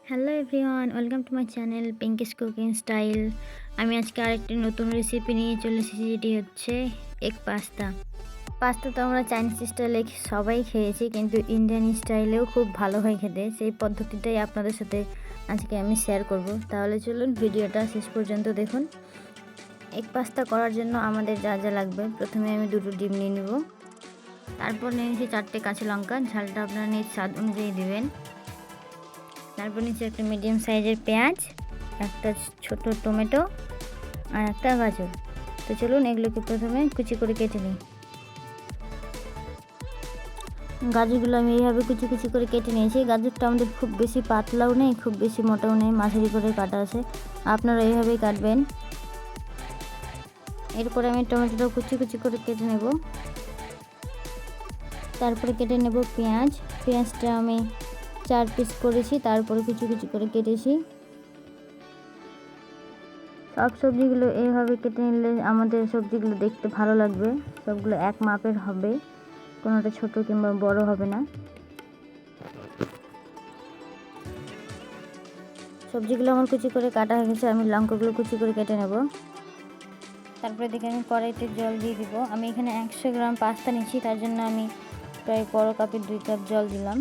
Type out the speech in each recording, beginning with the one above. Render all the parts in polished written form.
Hello everyone, welcome to my channel Pinki's cooking style. আমি আজকে আরেকটি নতুন রেসিপি নিয়ে চলে এসেছি, যেটি হচ্ছে এগ পাস্তা। পাস্তা তো আমরা চাইনিজ স্টাইলে সবাই খেয়েছি, কিন্তু ইন্ডিয়ান স্টাইলেও খুব ভালো হয় খেতে। সেই পদ্ধতিটাই আপনাদের সাথে আজকে আমি শেয়ার করব। তাহলে চলুন ভিডিওটা শেষ পর্যন্ত দেখুন। এগ পাস্তা করার জন্য আমাদের যা যা লাগবে, প্রথমে আমি দুটো ডিম নিয়ে নেব। তারপর নিয়ে নিয়েছি 4টে কাঁচা লঙ্কা, ঝালটা আপনারা নিজ স্বাদ অনুযায়ী দেবেন। তারপর নিচে একটা মিডিয়াম সাইজের পেঁয়াজ, একটা ছোট টমেটো আর একটা গাজর। তো চলুন এগুলোকে প্রথমে কুচি করে কেটে নিই। গাজরগুলো আমি এইভাবে কুচি কুচি করে কেটে নিয়েছি। গাজরটা আমাদের খুব বেশি পাতলাও নেই, খুব বেশি মোটাও নেই, মাঝারি করে কাটা আছে। আপনারা এইভাবেই কাটবেন। এরপরে আমি টমেটোটা কুচি কুচি করে কেটে নেব। তারপরে কেটে নেব পেঁয়াজ। পেঁয়াজটা আমি 4 পিস করেছি, তারপরে কুচি কুচি করে কেটেছি। সব সবজিগুলো এইভাবে কেটে নিলে আমাদের সবজিগুলো দেখতে ভালো লাগবে। সবগুলো এক মাপের হবে, কোনোটা ছোট কিংবা বড় হবে না। সবজিগুলো আমার কুচি করে কাটা হয়ে গেছে, আমি লঙ্কাগুলো কুচি করে কেটে নেব। তারপরে দেখে আমি কড়াইতে জল দিয়ে দিব। আমি এখানে 100 গ্রাম পাস্তা নিচ্ছি, তার জন্য আমি প্রায় বড় কাপের 2 কাপ জল দিলাম।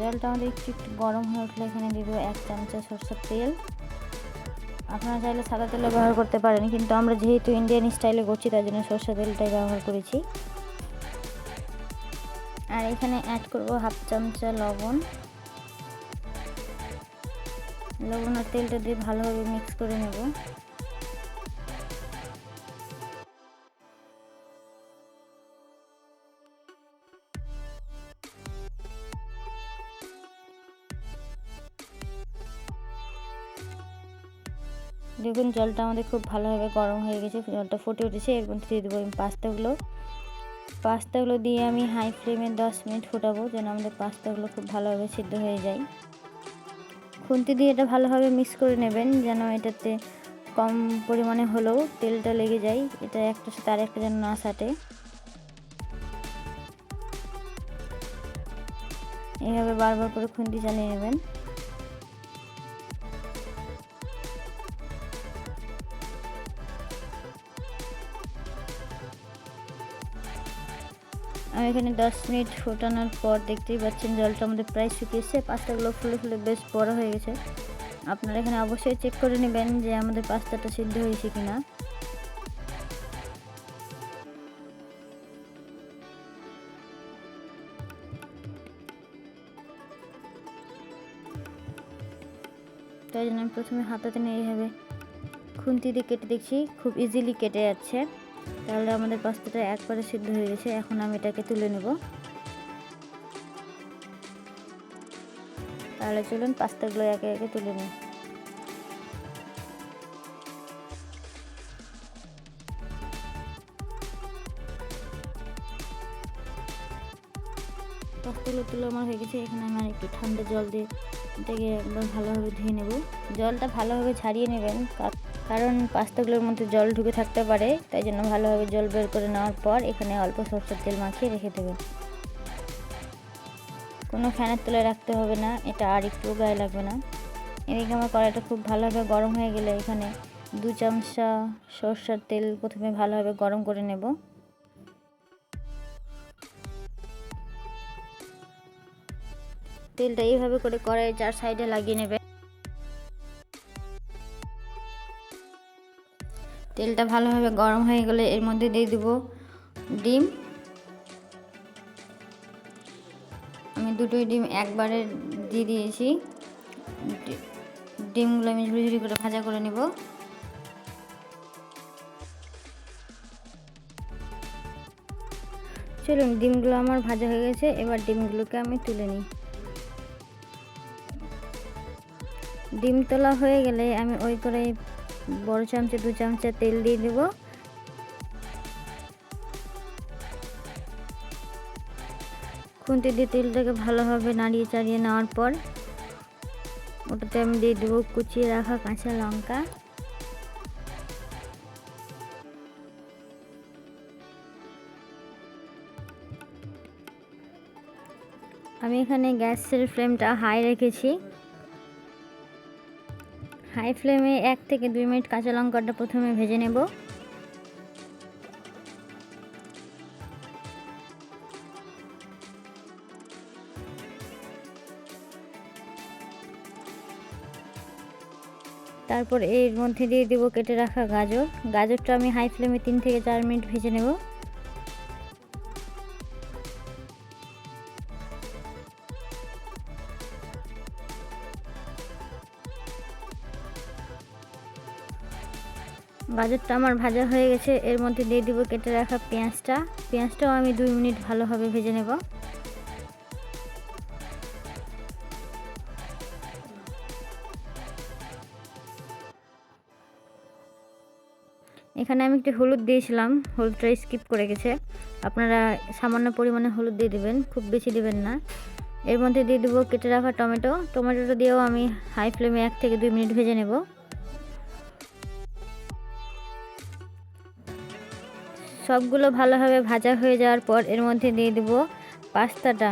জলটা আমাদের একটু গরম হয়ে উঠলে এখানে দিয়ে দেবো 1 চামচা সরষের তেল। আপনারা চাইলে সাদা তেলও ব্যবহার করতে পারেন, কিন্তু আমরা যেহেতু ইন্ডিয়ান স্টাইলে করছি তার জন্য সরষের তেলটাই ব্যবহার করেছি। আর এখানে অ্যাড করব 1/2 চামচা লবণ। লবণ আর তেলটা দিয়ে ভালোভাবে মিক্স করে নেব। দেখুন জলটা আমাদের খুব ভালোভাবে গরম হয়ে গেছে, জলটা ফুটে উঠেছে। এর মধ্যে দিয়ে দেবো আমি পাস্তাগুলো দিয়ে আমি হাই ফ্লেমে 10 মিনিট ফোটাবো, যেন আমাদের পাস্তাগুলো খুব ভালোভাবে সিদ্ধ হয়ে যায়। খুন্তি দিয়ে এটা ভালোভাবে মিক্স করে নেবেন, যেন এটাতে কম পরিমাণে হলেও তেলটা লেগে যায়, এটা একটার সাথে আর একটা যেন না সাটে। এইভাবে বারবার করে খুন্তি চালিয়ে নেবেন। আমি এখানে 10 মিনিট ফোটানোর পর দেখতেই পাচ্ছেন জলটা আমাদের প্রায় শুকিয়েছে। পাস্তাগুলো ফুলে ফুলে বেশ বড় হয়ে গেছে। আপনারা এখানে অবশ্যই চেক করে নেবেন যে আমাদের পাস্তাটা সিদ্ধ হয়েছে কিনা। তাই জন্য আমি প্রথমে হাতাতে নিয়ে এইভাবে খুন্তি দিয়ে কেটে দেখছি, খুব ইজিলি কেটে যাচ্ছে। তাহলে আমাদের পাস্তাটা একবারে সিদ্ধ হয়ে গেছে। এখন আমি এটাকে তুলে নেব। তাহলে চলুন পাস্তাগুলো একে একে তুলে নিই। পাস্তাগুলো তুলে আমার হয়ে গেছে। এখানে আমি একটু ঠান্ডা জল দিয়ে এটাকে একবার ভালোভাবে ধুয়ে নেব। জলটা ভালোভাবে ছাড়িয়ে নেবেন, কারণ পাস্তাগুলোর মধ্যে জল ঢুকে থাকতে পারে। তাই জন্য ভালোভাবে জল বের করে নেওয়ার পর এখানে অল্প সরষের তেল মাখিয়ে রেখে দেবেন। কোনো ফ্যানের তলায় রাখতে হবে না, এটা আর একটু গায়ে লাগবে না। এদিকে আমার কড়াইটা খুব ভালোভাবে গরম হয়ে গেলে এখানে 2 চামচা সরষের তেল প্রথমে ভালোভাবে গরম করে নেব। তেলটা এইভাবে করে কড়াইয়ের 4 সাইডে লাগিয়ে নেবে। তেলটা ভালোভাবে গরম হয়ে গেলে এর মধ্যে দিয়ে দেব ডিম। আমি দুটোই ডিম একবারে দিয়ে দিয়েছি। ডিমগুলো আমি ঝুড়ি ঝুড়ি করে ভাজা করে নেব। চলুন, ডিমগুলো আমার ভাজা হয়ে গেছে, এবার ডিমগুলোকে আমি তুলে নিই। ডিম তোলা হয়ে গেলে আমি ওই করে বড় চামচে 2 চামচা তেল দিয়ে দেব। খুন্তি দিয়ে তেলটাকে ভালোভাবে নাড়িয়ে চাড়িয়ে নেওয়ার পর ওটাতে আমি দিয়ে দেবো কুচিয়ে রাখা কাঁচা লঙ্কা, আমি এখানে গ্যাসের ফ্লেমটা হাই রেখেছি। হাই ফ্লেমে 1 থেকে 2 মিনিট কাঁচা লঙ্কাটা প্রথমে ভেজে নেব। তারপর এর মধ্যে দিয়ে দেব কেটে রাখা গাজর। গাজরটা আমি হাই ফ্লেমে 3 থেকে 4 মিনিট ভেজে নেব। গাজরটা আমার ভাজা হয়ে গেছে। এর মধ্যে দিয়ে দিব কেটে রাখা পেঁয়াজটাও আমি 2 মিনিট ভালোভাবে ভেজে নেব। এখানে আমি একটু হলুদ দিয়েছিলাম, হলুদটা স্কিপ করে গেছে। আপনারা সামান্য পরিমাণে হলুদ দিয়ে দেবেন, খুব বেশি দেবেন না। এর মধ্যে দিয়ে দেবো কেটে রাখা টমেটোটা দিয়েও আমি হাই ফ্লেমে 1 থেকে 2 মিনিট ভেজে নেব। সবগুলো ভালোভাবে ভাজা হয়ে যাওয়ার পর এর মধ্যে দিয়ে দেব পাস্তাটা।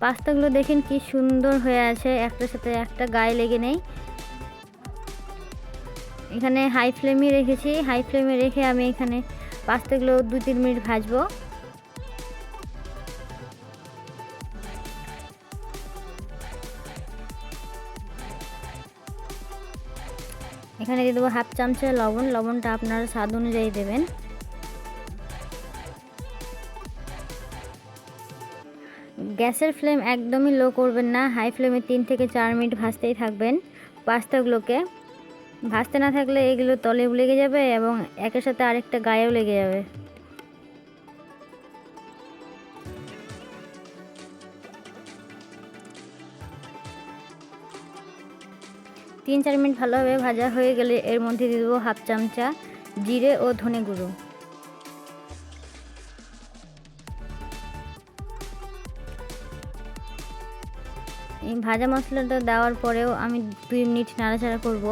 পাস্তাগুলো দেখেন কি সুন্দর হয়ে আছে, একটার সাথে একটা গায়ে লেগে নেই। এখানে হাই ফ্লেমে রেখেছি। হাই ফ্লেমে রেখে আমি এখানে পাস্তাগুলো 2-3 মিনিট ভাজবো। এখানে দিয়ে দেবো 1/2 চামচা লবণ। লবণটা আপনারা স্বাদ অনুযায়ী দেবেন। গ্যাসের ফ্লেম একদমই লো করবেন না, হাই ফ্লেমে 3 থেকে 4 মিনিট ভাজতেই থাকবেন। পাস্তাগুলোকে ভাজতে না থাকলে এগুলো তলে লেগে যাবে এবং একের সাথে আরেকটা গায়েও লেগে যাবে। তিন 4 মিনিট ভালোভাবে ভাজা হয়ে গেলে এর মধ্যে দিয়ে দেবো 1/2 চামচা জিরে ও ধনে গুঁড়ো। এই ভাজা মশলাটা দেওয়ার পরেও আমি 2 মিনিট নাড়াচাড়া করব।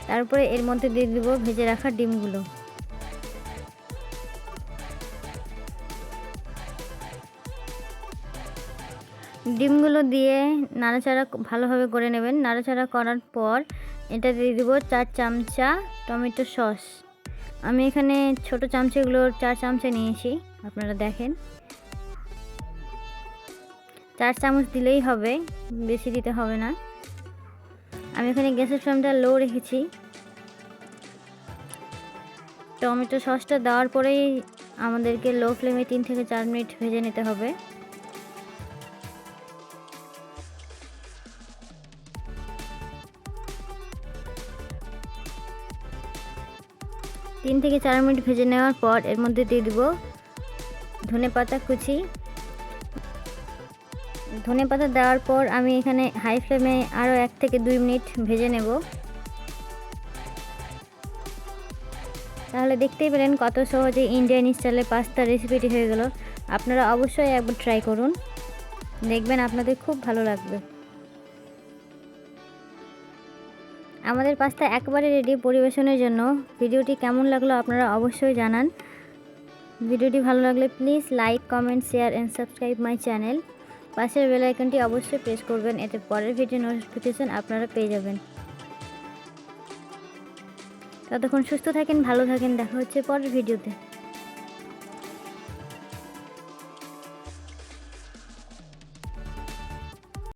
তারপরে এর মধ্যে দিয়ে দেবো ভেজে রাখা ডিমগুলো। ডিমগুলো দিয়ে নাড়াচাড়া ভালোভাবে করে নেবেন। নাড়াচাড়া করার পর এটা দিয়ে দেবো 4 চামচা টমেটো সস। আমি এখানে ছোট চামচগুলোর 4 চামচা নিয়েছি, আপনারা দেখেন। 4 চামচ দিলেই হবে, বেশি দিতে হবে না। আমি এখানে গ্যাসের ফ্লেমটা লো রেখেছি। টমেটো সসটা দেওয়ার পরেই আমাদেরকে লো ফ্লেমে 3 থেকে 4 মিনিট ভেজে নিতে হবে। 3 থেকে 4 মিনিট ভেজে নেওয়ার পর এর মধ্যে দিয়ে দেব ধনেপাতা কুচি। ধনেপাতা দেওয়ার পর আমি এখানে হাই ফ্লেমে আরও 1 থেকে 2 মিনিট ভেজে নেব। তাহলে দেখতেই পেলেন কত সহজে ইন্ডিয়ান স্টাইলে পাস্তা রেসিপিটি হয়ে গেল। আপনারা অবশ্যই একবার ট্রাই করুন, দেখবেন আপনাদের খুব ভালো লাগবে। আমাদের পাস্তা একবারে রেডি পরিবেশনের জন্য। ভিডিওটি কেমন লাগলো আপনারা অবশ্যই জানান। ভিডিওটি ভালো লাগলে please like, comment, share and subscribe my channel. পাশের বেল আইকনটি অবশ্যই প্রেস করবেন, এতে পরের ভিডিও নোটিফিকেশন আপনারা পেয়ে যাবেন। ততক্ষণ সুস্থ থাকেন, ভালো থাকেন, দেখা হচ্ছে পরের ভিডিওতে।